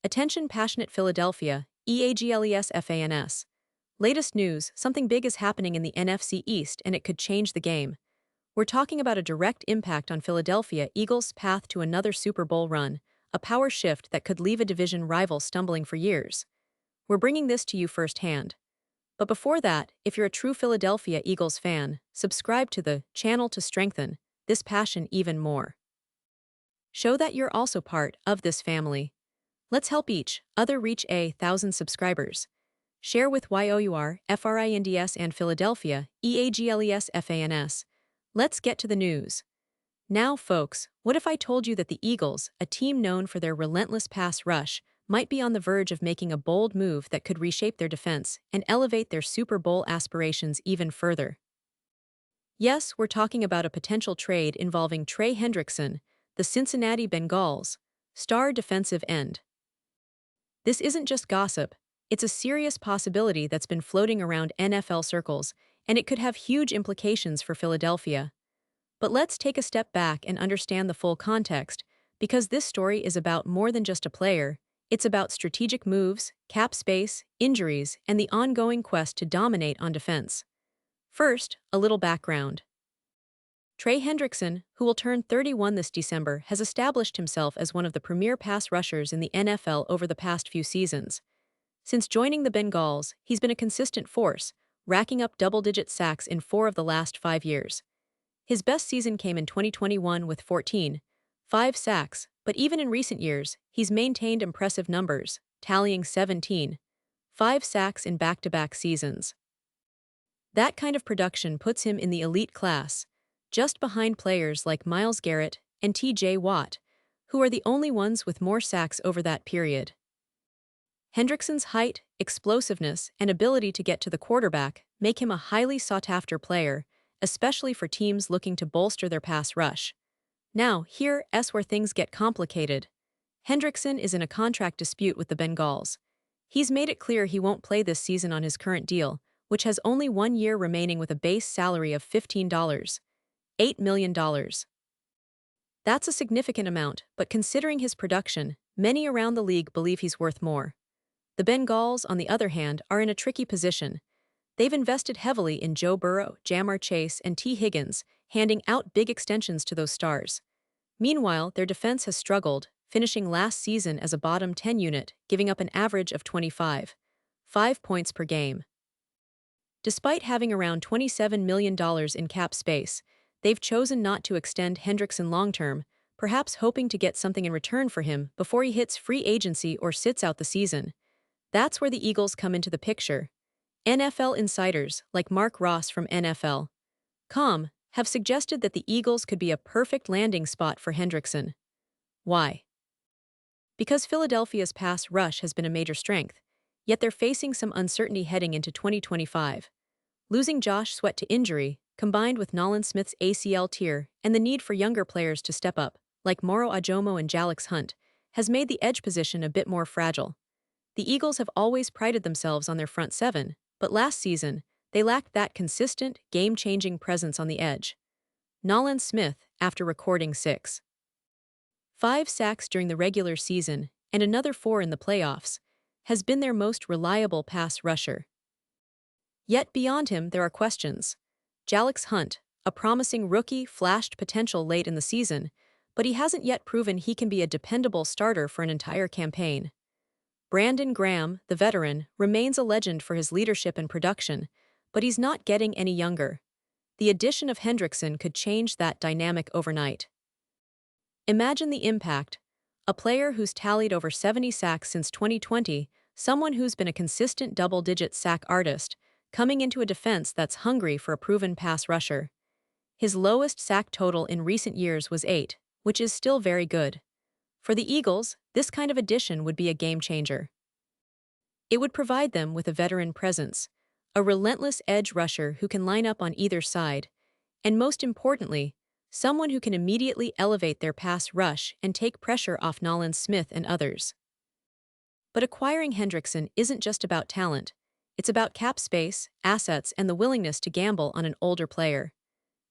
Attention passionate Philadelphia, EAGLES FANS. Latest news, something big is happening in the NFC East and it could change the game. We're talking about a direct impact on Philadelphia Eagles' path to another Super Bowl run, a power shift that could leave a division rival stumbling for years. We're bringing this to you firsthand. But before that, if you're a true Philadelphia Eagles fan, subscribe to the channel to strengthen this passion even more. Show that you're also part of this family. Let's help each other reach 1,000 subscribers. Share with YOUR, FRINDS and Philadelphia, EAGLES FANS. Let's get to the news. Now, folks, what if I told you that the Eagles, a team known for their relentless pass rush, might be on the verge of making a bold move that could reshape their defense and elevate their Super Bowl aspirations even further? Yes, we're talking about a potential trade involving Trey Hendrickson, the Cincinnati Bengals, star defensive end. This isn't just gossip, it's a serious possibility that's been floating around NFL circles, and it could have huge implications for Philadelphia. But let's take a step back and understand the full context, because this story is about more than just a player. It's about strategic moves, cap space, injuries, and the ongoing quest to dominate on defense. First, a little background. Trey Hendrickson, who will turn 31 this December, has established himself as one of the premier pass rushers in the NFL over the past few seasons. Since joining the Bengals, he's been a consistent force, racking up double-digit sacks in 4 of the last 5 years. His best season came in 2021 with 5 sacks, but even in recent years, he's maintained impressive numbers, tallying 5 sacks in back-to-back seasons. That kind of production puts him in the elite class, just behind players like Myles Garrett and TJ Watt, who are the only ones with more sacks over that period. Hendrickson's height, explosiveness, and ability to get to the quarterback make him a highly sought-after player, especially for teams looking to bolster their pass rush. Now, here's where things get complicated. Hendrickson is in a contract dispute with the Bengals. He's made it clear he won't play this season on his current deal, which has only 1 year remaining with a base salary of $8 million. That's a significant amount, but considering his production, many around the league believe he's worth more. The Bengals, on the other hand, are in a tricky position. They've invested heavily in Joe Burrow, Ja'Marr Chase, and T. Higgins, handing out big extensions to those stars. Meanwhile, their defense has struggled, finishing last season as a bottom 10 unit, giving up an average of 5 points per game. Despite having around $27 million in cap space, they've chosen not to extend Hendrickson long-term, perhaps hoping to get something in return for him before he hits free agency or sits out the season. That's where the Eagles come into the picture. NFL insiders, like Mark Ross from NFL.com, have suggested that the Eagles could be a perfect landing spot for Hendrickson. Why? Because Philadelphia's pass rush has been a major strength, yet they're facing some uncertainty heading into 2025. Losing Josh Sweat to injury, combined with Nolan Smith's ACL tear and the need for younger players to step up, like Moro Ojomo and Jalix Hunt, has made the edge position a bit more fragile. The Eagles have always prided themselves on their front seven, but last season, they lacked that consistent, game-changing presence on the edge. Nolan Smith, after recording 5 sacks during the regular season and another 4 in the playoffs, has been their most reliable pass rusher. Yet beyond him, there are questions. Jalix Hunt, a promising rookie, flashed potential late in the season, but he hasn't yet proven he can be a dependable starter for an entire campaign. Brandon Graham, the veteran, remains a legend for his leadership and production, but he's not getting any younger. The addition of Hendrickson could change that dynamic overnight. Imagine the impact. A player who's tallied over 70 sacks since 2020, someone who's been a consistent double-digit sack artist, coming into a defense that's hungry for a proven pass rusher. His lowest sack total in recent years was 8, which is still very good. For the Eagles, this kind of addition would be a game-changer. It would provide them with a veteran presence, a relentless edge rusher who can line up on either side, and most importantly, someone who can immediately elevate their pass rush and take pressure off Nolan Smith and others. But acquiring Hendrickson isn't just about talent. It's about cap space, assets, and the willingness to gamble on an older player.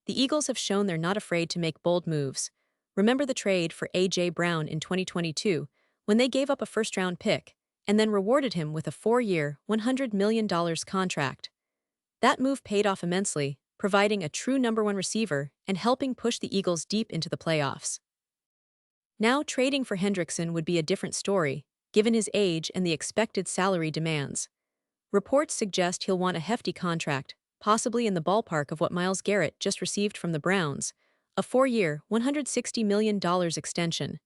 The Eagles have shown they're not afraid to make bold moves. Remember the trade for A.J. Brown in 2022, when they gave up a first-round pick and then rewarded him with a 4-year, $100 million contract. That move paid off immensely, providing a true number one receiver and helping push the Eagles deep into the playoffs. Now trading for Hendrickson would be a different story, given his age and the expected salary demands. Reports suggest he'll want a hefty contract, possibly in the ballpark of what Myles Garrett just received from the Browns, a 4-year, $160 million extension.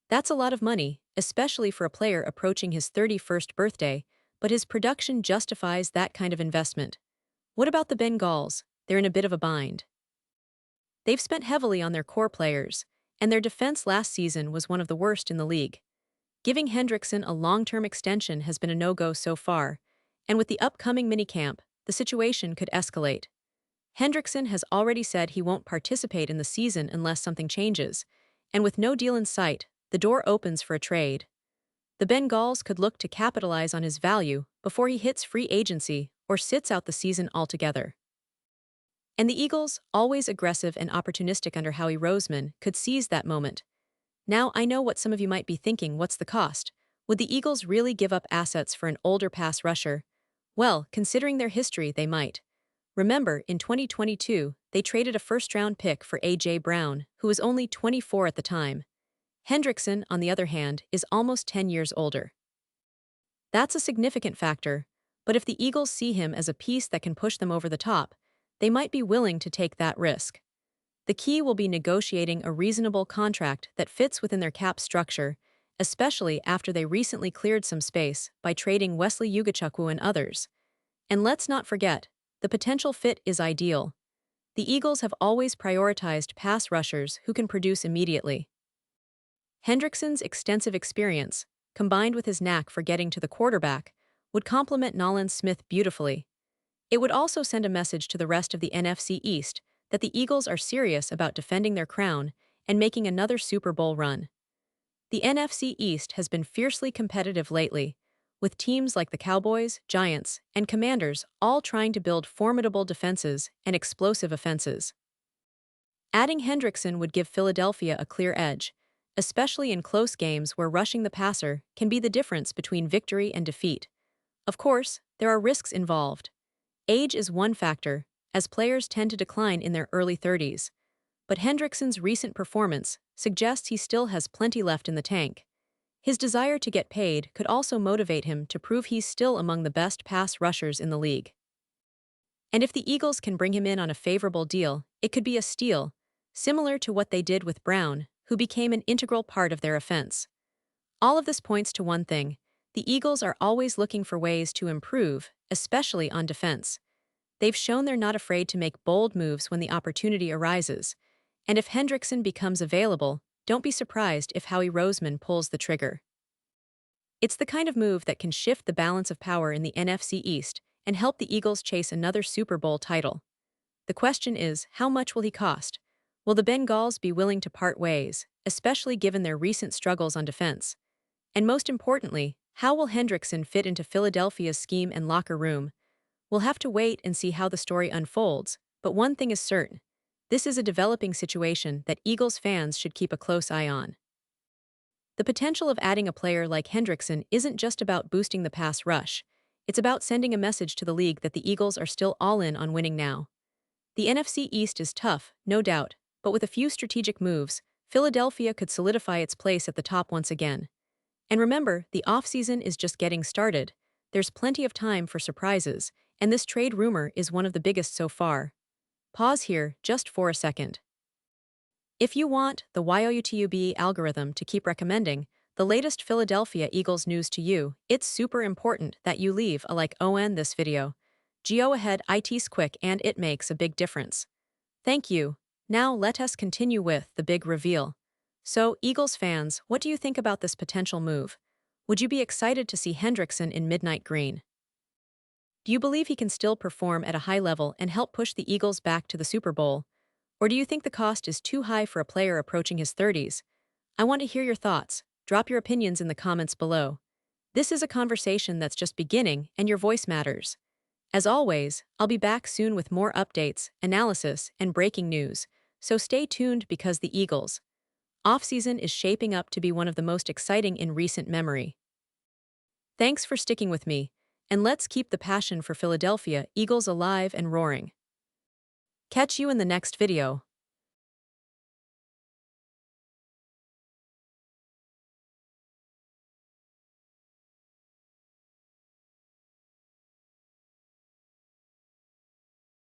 That's a lot of money, especially for a player approaching his 31st birthday, but his production justifies that kind of investment. What about the Bengals? They're in a bit of a bind. They've spent heavily on their core players, and their defense last season was one of the worst in the league. Giving Hendrickson a long-term extension has been a no-go so far, and with the upcoming minicamp, the situation could escalate. Hendrickson has already said he won't participate in the season unless something changes, and with no deal in sight, the door opens for a trade. The Bengals could look to capitalize on his value before he hits free agency or sits out the season altogether. And the Eagles, always aggressive and opportunistic under Howie Roseman, could seize that moment. Now I know what some of you might be thinking, what's the cost? Would the Eagles really give up assets for an older pass rusher? Well, considering their history, they might. Remember, in 2022, they traded a first-round pick for A.J. Brown, who was only 24 at the time. Hendrickson, on the other hand, is almost 10 years older. That's a significant factor, but if the Eagles see him as a piece that can push them over the top, they might be willing to take that risk. The key will be negotiating a reasonable contract that fits within their cap structure, especially after they recently cleared some space by trading Wesley Ugachukwu and others. And let's not forget, the potential fit is ideal. The Eagles have always prioritized pass rushers who can produce immediately. Hendrickson's extensive experience, combined with his knack for getting to the quarterback, would complement Nolan Smith beautifully. It would also send a message to the rest of the NFC East that the Eagles are serious about defending their crown and making another Super Bowl run. The NFC East has been fiercely competitive lately, with teams like the Cowboys, Giants, and Commanders all trying to build formidable defenses and explosive offenses. Adding Hendrickson would give Philadelphia a clear edge, especially in close games where rushing the passer can be the difference between victory and defeat. Of course, there are risks involved. Age is one factor, as players tend to decline in their early 30s. But Hendrickson's recent performance suggests he still has plenty left in the tank. His desire to get paid could also motivate him to prove he's still among the best pass rushers in the league. And if the Eagles can bring him in on a favorable deal, it could be a steal, similar to what they did with Brown, who became an integral part of their offense. All of this points to one thing: the Eagles are always looking for ways to improve, especially on defense. They've shown they're not afraid to make bold moves when the opportunity arises. And if Hendrickson becomes available, don't be surprised if Howie Roseman pulls the trigger. It's the kind of move that can shift the balance of power in the NFC East and help the Eagles chase another Super Bowl title. The question is, how much will he cost? Will the Bengals be willing to part ways, especially given their recent struggles on defense? And most importantly, how will Hendrickson fit into Philadelphia's scheme and locker room? We'll have to wait and see how the story unfolds, but one thing is certain: this is a developing situation that Eagles fans should keep a close eye on. The potential of adding a player like Hendrickson isn't just about boosting the pass rush, it's about sending a message to the league that the Eagles are still all in on winning now. The NFC East is tough, no doubt, but with a few strategic moves, Philadelphia could solidify its place at the top once again. And remember, the offseason is just getting started. There's plenty of time for surprises, and this trade rumor is one of the biggest so far. Pause here just for a second. If you want the YouTube algorithm to keep recommending the latest Philadelphia Eagles news to you, it's super important that you leave a like on this video. Go ahead, it's quick and it makes a big difference. Thank you. Now let us continue with the big reveal. So, Eagles fans, what do you think about this potential move? Would you be excited to see Hendrickson in midnight green? Do you believe he can still perform at a high level and help push the Eagles back to the Super Bowl? Or do you think the cost is too high for a player approaching his 30s? I want to hear your thoughts. Drop your opinions in the comments below. This is a conversation that's just beginning, and your voice matters. As always, I'll be back soon with more updates, analysis, and breaking news, so stay tuned because the Eagles Offseason is shaping up to be one of the most exciting in recent memory. Thanks for sticking with me, and let's keep the passion for Philadelphia Eagles alive and roaring. Catch you in the next video.